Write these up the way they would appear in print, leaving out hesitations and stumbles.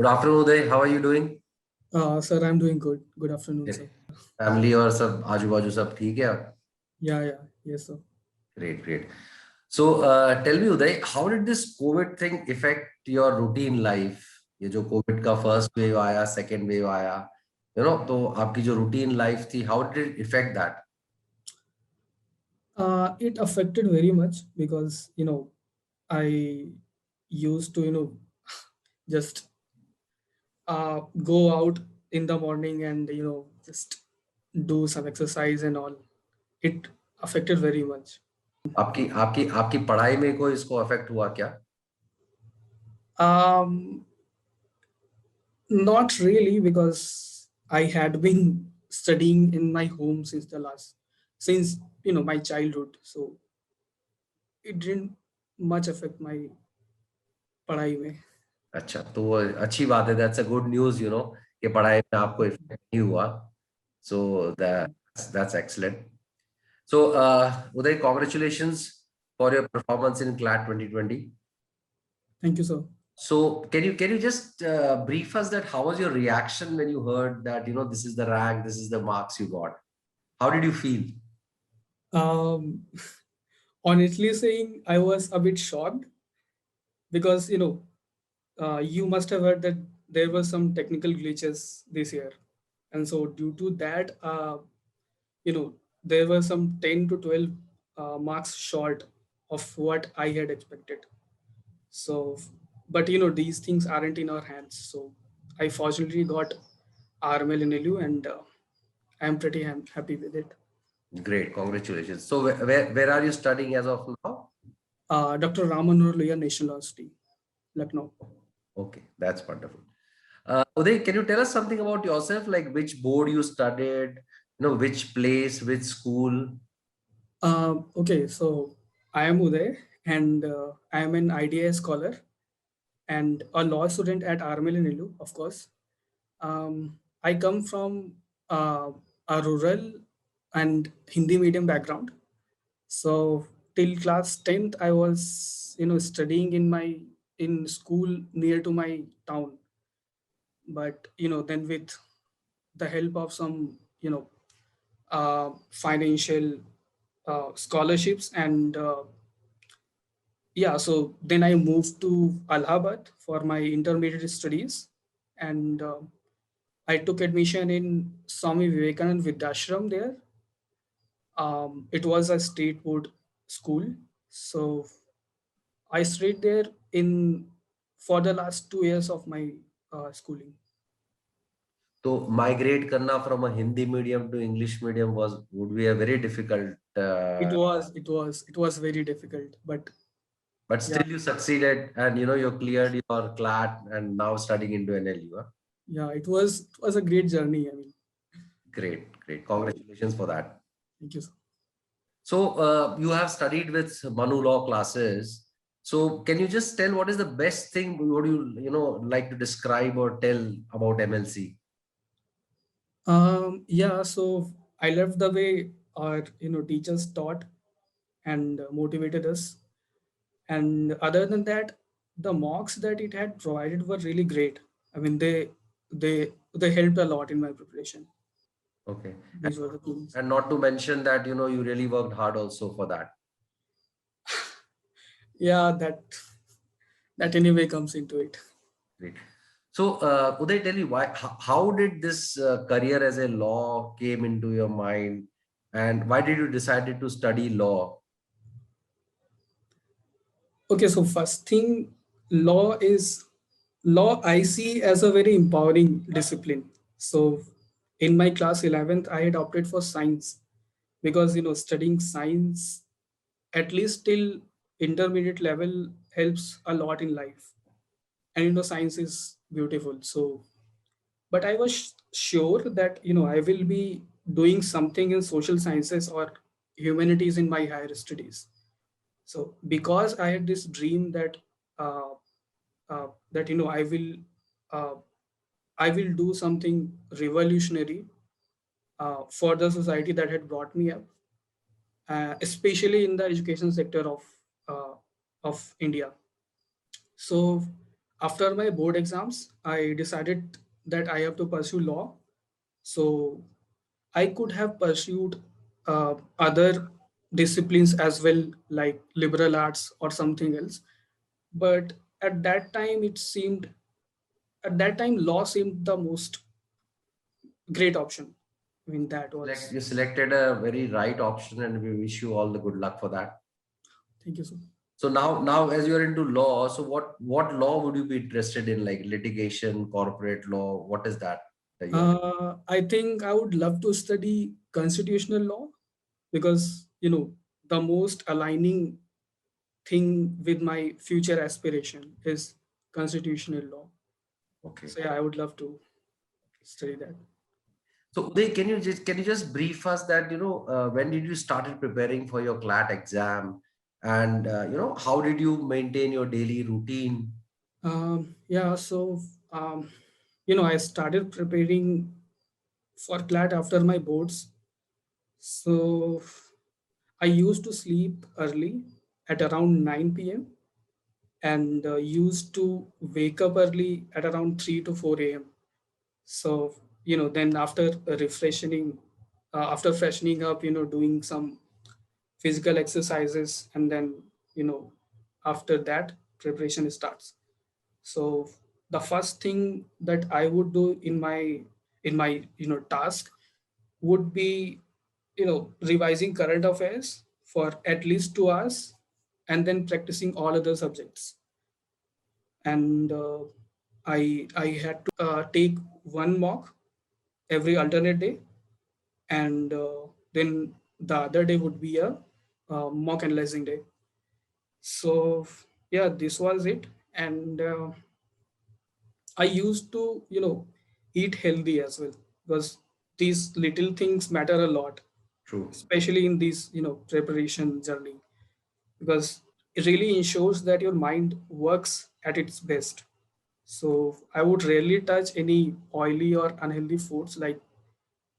Good afternoon, Uday. How are you doing? Sir, I'm doing good. Good afternoon, Okay. sir. Family और सब आजू बाजू सब ठीक है? Yeah, yes, sir. Great, great. So tell me, Uday, how did this COVID thing affect your routine life? ये जो COVID का first wave आया, second wave आया, तो आपकी जो routine life थी, how did it affect that? It affected very much because I used to just go out in the morning and just do some exercise and all. It affected very much. आपकी आपकी आपकी पढ़ाई में कोई इसको affect हुआ क्या? Um, Not really because I had been studying in my home since my childhood. So it didn't much affect my पढ़ाई में. अच्छा, तो वो अच्छी बात है. That's a good news, कि पढ़ाई में आपको effect नहीं हुआ. So that's excellent. So, Uday, congratulations for your performance in CLAT 2020. Thank you, sir. So, can you just brief us that how was your reaction when you heard that this is the rank, this is the marks you got? How did you feel? Um, Honestly saying, I was a bit shocked because you must have heard that there were some technical glitches this year, and so due to that, you know, there were some 10 to 12 marks short of what I had expected. So, but these things aren't in our hands. So, I fortunately got RML in LU, and I'm pretty happy with it. Great, congratulations. So, where are you studying as of now? Dr. Raman Loya National University, Lucknow. Okay, that's wonderful. Uday, can you tell us something about yourself, like which board you studied, which place, which school? Okay, so I am Uday, and I am an IDI scholar and a law student at RML in Ilu, of course. I come from a rural and Hindi medium background. So till class 10th, I was studying in school near to my town. But then with the help of some financial scholarships and yeah, so then I moved to Allahabad for my intermediate studies, and I took admission in Swami Vivekanand Vidyashram there. It was a state board school, so I stayed there in for the last 2 years of my schooling. So migrate karna from a Hindi medium to English medium would be a very difficult, It was very difficult, but yeah, still you succeeded and you cleared your CLAT and now studying into NLU. Huh? yeah, it was a great journey. I mean, Great, great. Congratulations for that. thank you, sir. So you have studied with Manu Law classes. So can you just tell what is the best thing? What do you like to describe or tell about MLC? Yeah, so I loved the way our teachers taught and motivated us. And other than that, the mocks that it had provided were really great. I mean, they helped a lot in my preparation. Okay. These were the things. And not to mention that, you really worked hard also for that. Yeah, that anyway comes into it. Great. So, Uday, tell me how did this career as a law came into your mind, and why did you decided to study law? Okay, so first thing, law I see as a very empowering discipline. So in my class 11th, I had opted for science because studying science at least till intermediate level helps a lot in life. And science is beautiful. So but I was sure that I will be doing something in social sciences or humanities in my higher studies. So because I had this dream that uh, that uh, I will do something revolutionary for the society that had brought me up, especially in the education sector uh, of India. So after my board exams, I decided that I have to pursue law. So I could have pursued other disciplines as well, like liberal arts or something else. But at that time, at that time, law seemed the most great option. I mean, that was. You selected a very right option, and we wish you all the good luck for that. Thank you, sir. So now as you're into law, so what law would you be interested in, like litigation, corporate law? What is that that you are? I think I would love to study constitutional law because, the most aligning thing with my future aspiration is constitutional law. Okay. So yeah, I would love to study that. So Uday, can you just brief us that when did you started preparing for your CLAT exam, and how did you maintain your daily routine? Yeah, so I started preparing for CLAT after my boards. So I used to sleep early at around 9 p.m. and used to wake up early at around 3 to 4 a.m. So, then after freshening up, doing some physical exercises, and then, you know, after that, preparation starts. So the first thing that I would do in my task would be revising current affairs for at least 2 hours, and then practicing all other subjects. And I had to take one mock every alternate day, and then the other day would be a mock analyzing day. So yeah, this was it. And I used to eat healthy as well, because these little things matter a lot, True. especially in this preparation journey, because it really ensures that your mind works at its best. So I would rarely touch any oily or unhealthy foods like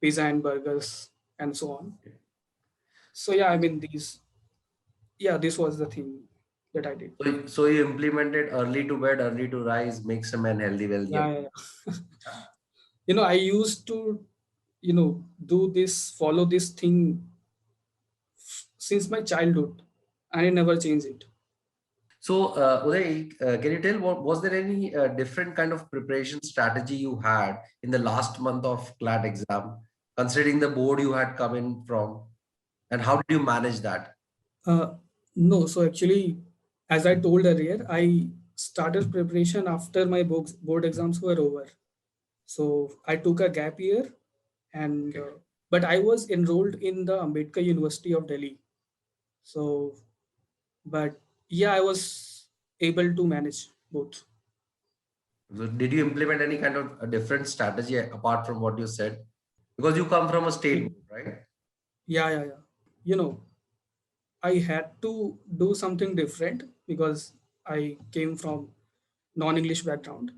pizza and burgers and so on. So yeah, I mean this was the thing that I did. So you implemented early to bed, early to rise, makes a man healthy, wealthy. Yeah, yeah, yeah. I used to follow this thing since my childhood, and I never changed it. So, Uday, can you tell was there any different kind of preparation strategy you had in the last month of CLAT exam, considering the board you had come in from, and how did you manage that? Uh, no, so actually, as I told earlier, I started preparation after my board exams were over. So I took a gap year, and Okay. but I was enrolled in the Ambedkar University of Delhi. So, but yeah, I was able to manage both. So did you implement any kind of a different strategy apart from what you said? Because you come from a state board, right? Yeah, yeah, yeah. You know, I had to do something different because I came from non-English background.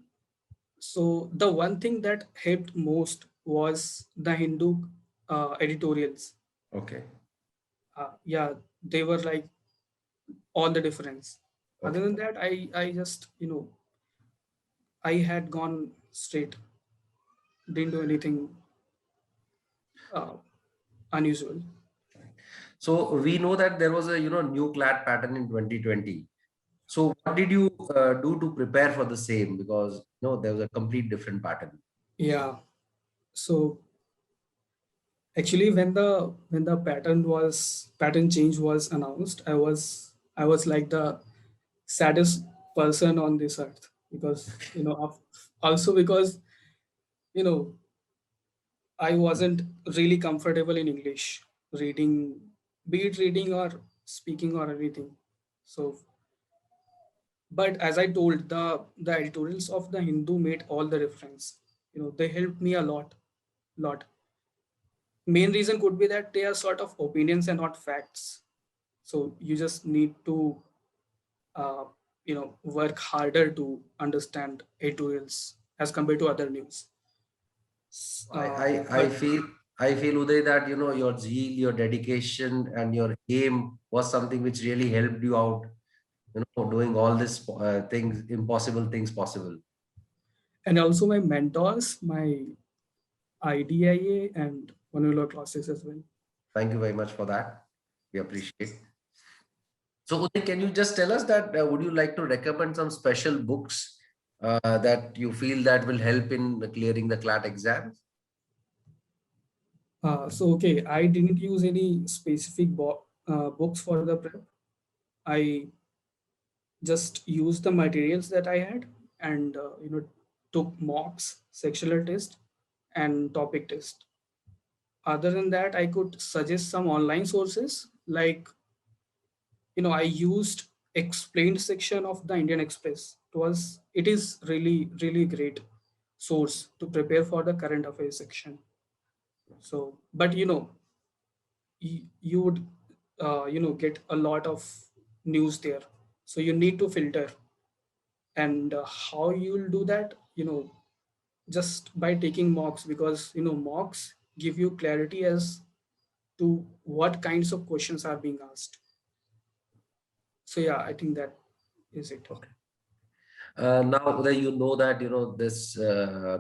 So the one thing that helped most was the Hindu editorials. Okay. Yeah, they were like all the difference. Other Okay. than that, I just I had gone straight, didn't do anything uh, unusual. So we know that there was a new CLAT pattern in 2020. So what did you do to prepare for the same? Because there was a complete different pattern. Yeah. So actually, when the pattern change was announced, I was like the saddest person on this earth, because also because you know I wasn't really comfortable in English reading, be it reading or speaking or anything. So, but as I told, the editorials of the Hindu made all the difference. They helped me a lot. Main reason could be that they are sort of opinions and not facts. So you just need to uh, work harder to understand editorials as compared to other news. I, I, I But feel I feel Uday that your zeal, your dedication, and your aim was something which really helped you out. doing all this things, impossible things possible. And also my mentors, my IDIA and Manula classes as well. Thank you very much for that. We appreciate. So, Uday, can you just tell us that would you like to recommend some special books that you feel that will help in clearing the CLAT exams? Okay, I didn't use any specific books for the prep. I just used the materials that I had and took mocks, sectional test, and topic test. Other than that, I could suggest some online sources like I used explained section of the Indian Express. It is really great source to prepare for the current affairs section. So, but you would get a lot of news there, so you need to filter. And how you'll do that, just by taking mocks, because mocks give you clarity as to what kinds of questions are being asked. So yeah, I think that is it. Okay. Now that you know that this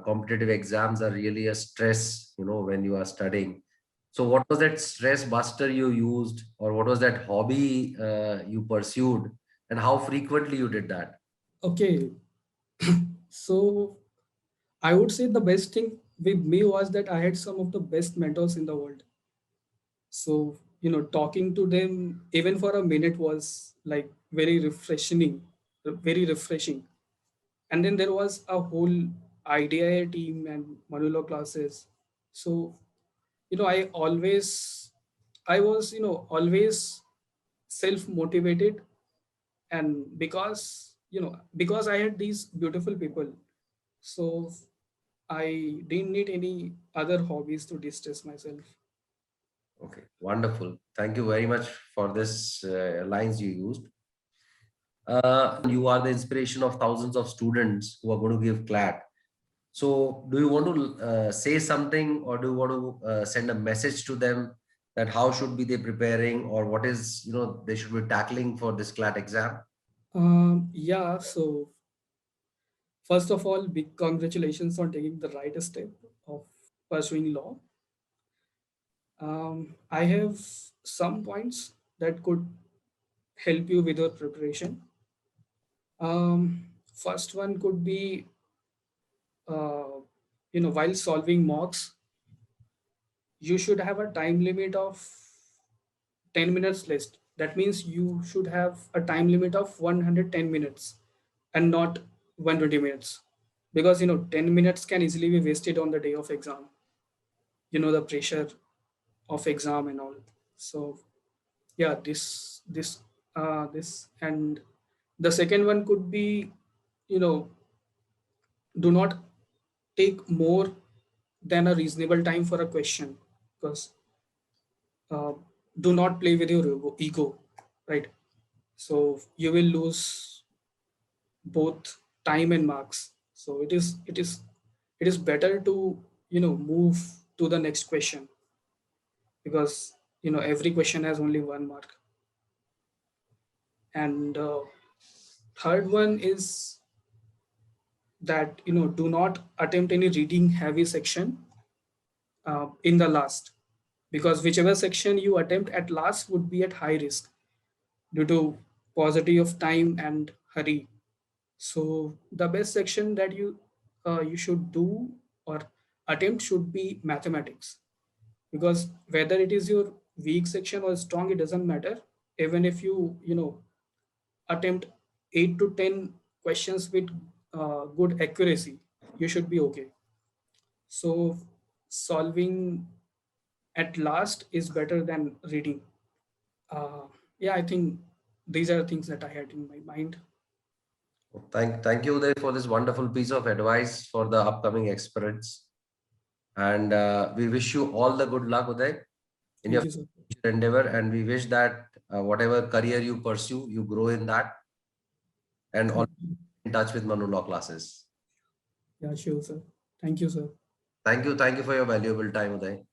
competitive exams are really a stress, when you are studying. So what was that stress buster you used, or what was that hobby you pursued, and how frequently you did that? Okay, so I would say the best thing with me was that I had some of the best mentors in the world. So, talking to them even for a minute was like very refreshing. And then there was a whole IDIA team and Manula classes. So, I was, always self motivated. And because I had these beautiful people, so I didn't need any other hobbies to distress myself. Okay, wonderful. Thank you very much for this lines you used. You are the inspiration of thousands of students who are going to give CLAT. So, do you want to say something, or do you want to send a message to them that how should be they preparing, or what is they should be tackling for this CLAT exam? Yeah, so first of all, big congratulations on taking the right step of pursuing law. I have some points that could help you with your preparation. First one could be, uh, while solving mocks, you should have a time limit of 10 minutes list. That means you should have a time limit of 110 minutes and not 120 minutes. Because 10 minutes can easily be wasted on the day of exam. The pressure of exam and all. So yeah, this and the second one could be, you know, do not take more than a reasonable time for a question, because uh, do not play with your ego, right? So you will lose both time and marks. So it is better to move to the next question, because every question has only one mark. And third one is that do not attempt any reading heavy section in the last, because whichever section you attempt at last would be at high risk due to paucity of time and hurry. So the best section that you should do or attempt should be mathematics, because whether it is your weak section or strong, it doesn't matter. Even if you attempt 8 to 10 questions with good accuracy, you should be okay. So solving at last is better than reading. Yeah, I think these are things that I had in my mind. Thank you, Uday, for this wonderful piece of advice for the upcoming experts. And we wish you all the good luck, Uday, in your Thank you, sir. future endeavor. And we wish that whatever career you pursue, you grow in that, and all Thank you. in touch with Manu Law classes. Yeah, sure, sir. Thank you, sir. Thank you. Thank you for your valuable time, Uday.